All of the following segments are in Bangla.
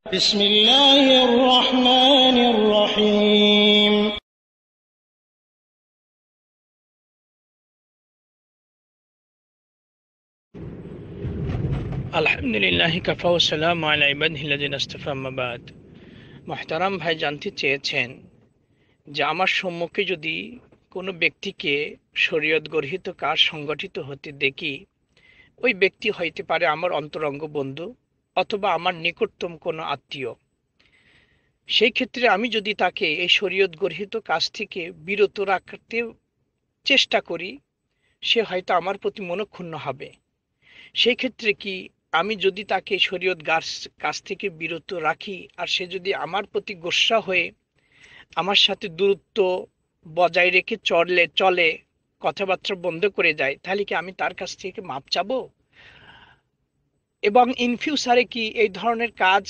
بسم الله الرحمن الرحيم আলহামদুলিল্লাহি কাফা ওয়া সালামু আলা ইবাদিহিল্লাযিনা ইসতাফা আম্মা বাদ। মুহতারাম ভাই জানতে চেয়েছেন যে আমার সম্মুখে যদি কোনো ব্যক্তিকে শরীয়ত গর্হিত কাজ সংগঠিত হতে দেখি, ওই ব্যক্তি হইতে পারে আমার অন্তরঙ্গ বন্ধু অথবা আমার নিকটতম কোনো আত্মীয়। সেই ক্ষেত্রে আমি যদি তাকে এই শরীয়ত গর্হিত কাজ থেকে বিরত রাখতে চেষ্টা করি, সে হয়তো আমার প্রতি মনক্ষুণ্ণ হবে। সেই ক্ষেত্রে কি আমি যদি তাকে শরীয়ত কাজ থেকে বিরত রাখি আর সে যদি আমার প্রতি গোস্বা হয়ে আমার সাথে দূরত্ব বজায় রেখে চলে কথাবার্তা বন্ধ করে যায়, তাহলে কি আমি তার কাছ থেকে মাপ চাবো? এবং ইন ফিউচারে কি এই ধরনের কাজ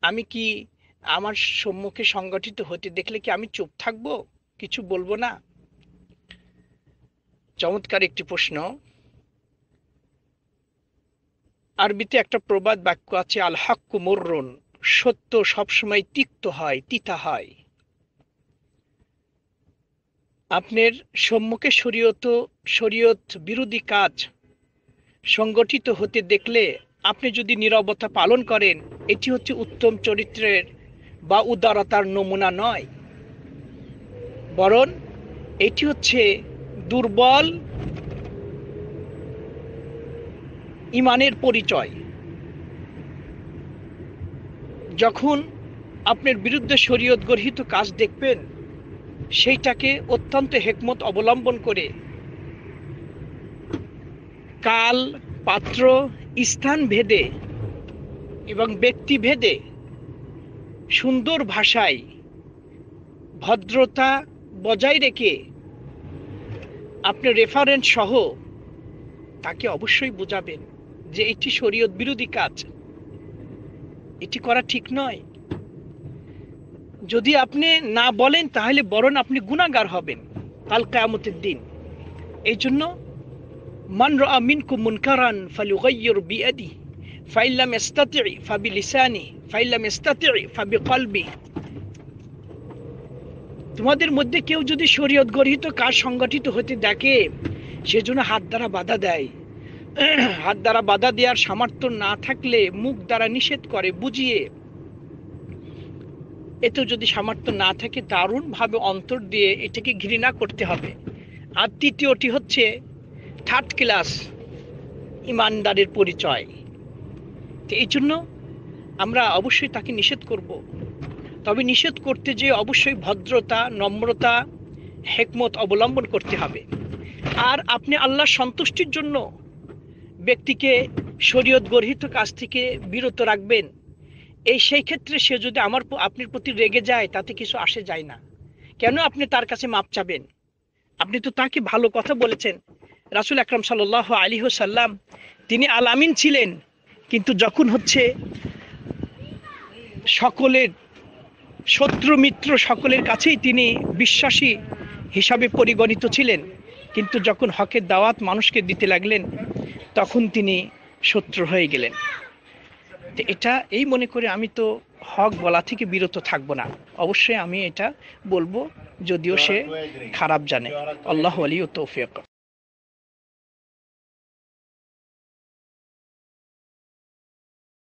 আমি কি আমার সম্মুখে সংগঠিত হতে দেখলে কি আমি চুপ থাকবো, কিছু বলবো না? চমৎকার একটি প্রশ্ন। আরবিতে একটা প্রবাদ বাক্য আছে, আল হাক্কু মুররুন, সত্য সবসময় তিক্ত হয়, তিতা হয়। আপনার সম্মুখে শরীয়ত বিরোধী কাজ সংগঠিত হতে দেখলে আপনি যদি নীরবতা পালন করেন, এটি হচ্ছে উত্তম চরিত্রের বা উদারতার নমুনা নয়, বরং এটি হচ্ছে দুর্বল ইমানের পরিচয়। যখন আপনার বিরুদ্ধে শরীয়ত গর্হিত কাজ দেখবেন, সেইটাকে অত্যন্ত হিকমত অবলম্বন করে কাল, পাত্র, স্থান ভেদে এবং ব্যক্তি ভেদে সুন্দর ভাষায় ভদ্রতা বজায় রেখে আপনি রেফারেন্স সহ তাকে অবশ্যই বোঝাবেন যে এটি শরীয়ত বিরোধী কাজ, এটি করা ঠিক নয়। যদি আপনি না বলেন তাহলে বরং আপনি গুনাহগার হবেন কাল কিয়ামতের দিন। এই জন্য মান রাআ মিনকুম মুনকারান ফালইউগাইয়ির বিয়াদিহি ফাইন লাম ইস্তাতি' ফাবিলিসানিহি ফাইন লাম ইস্তাতি' ফাবিকলবিহি। তোমাদের মধ্যে কেউ যদি শরীয়ত গর্হিত কাজ সংগঠিত হতে দেখে, সেজন্য হাত দ্বারা বাধা দেয়। হাত দ্বারা বাধা দেওয়ার সামর্থ্য না থাকলে মুখ দ্বারা নিষেধ করে বুঝিয়ে। এতে যদি সামর্থ্য না থাকে, দারুণভাবে অন্তর দিয়ে এটাকে ঘৃণা করতে হবে। আর তৃতীয়টি হচ্ছে থার্ড ক্লাস ইমানদারের পরিচয়। তো এই জন্য আমরা অবশ্যই তাকে নিষেধ করব, তবে নিষেধ করতে যে অবশ্যই ভদ্রতা, নম্রতা, হিকমত অবলম্বন করতে হবে। আর আপনি আল্লাহর সন্তুষ্টির জন্য ব্যক্তিকে শরীয়ত গর্হিত কাজ থেকে বিরত রাখবেন। সেই ক্ষেত্রে সে যদি আপনার প্রতি রেগে যায়, তাতে কিছু আসে যায় না। কেন আপনি তার কাছে মাপ চাবেন? আপনি তো তাকে ভালো কথা বলেছেন। রাসূল আকরাম সাল্লাল্লাহু আলাইহি ওয়াসাল্লাম তিনি আল আমিন ছিলেন, কিন্তু যখন হচ্ছে সকলের শত্রু মিত্র সকলের কাছেই তিনি বিশ্বাসী হিসাবে পরিগণিত ছিলেন, কিন্তু যখন হকের দাওয়াত মানুষকে দিতে লাগলেন, তখন তিনি শত্রু হয়ে গেলেন। তো এটা এই মনে করে আমি তো হক বলা থেকে বিরত থাকবো না, অবশ্যই আমি এটা বলবো, যদিও সে খারাপ জানে। আল্লাহু ওয়ালিয়ুত তৌফিক।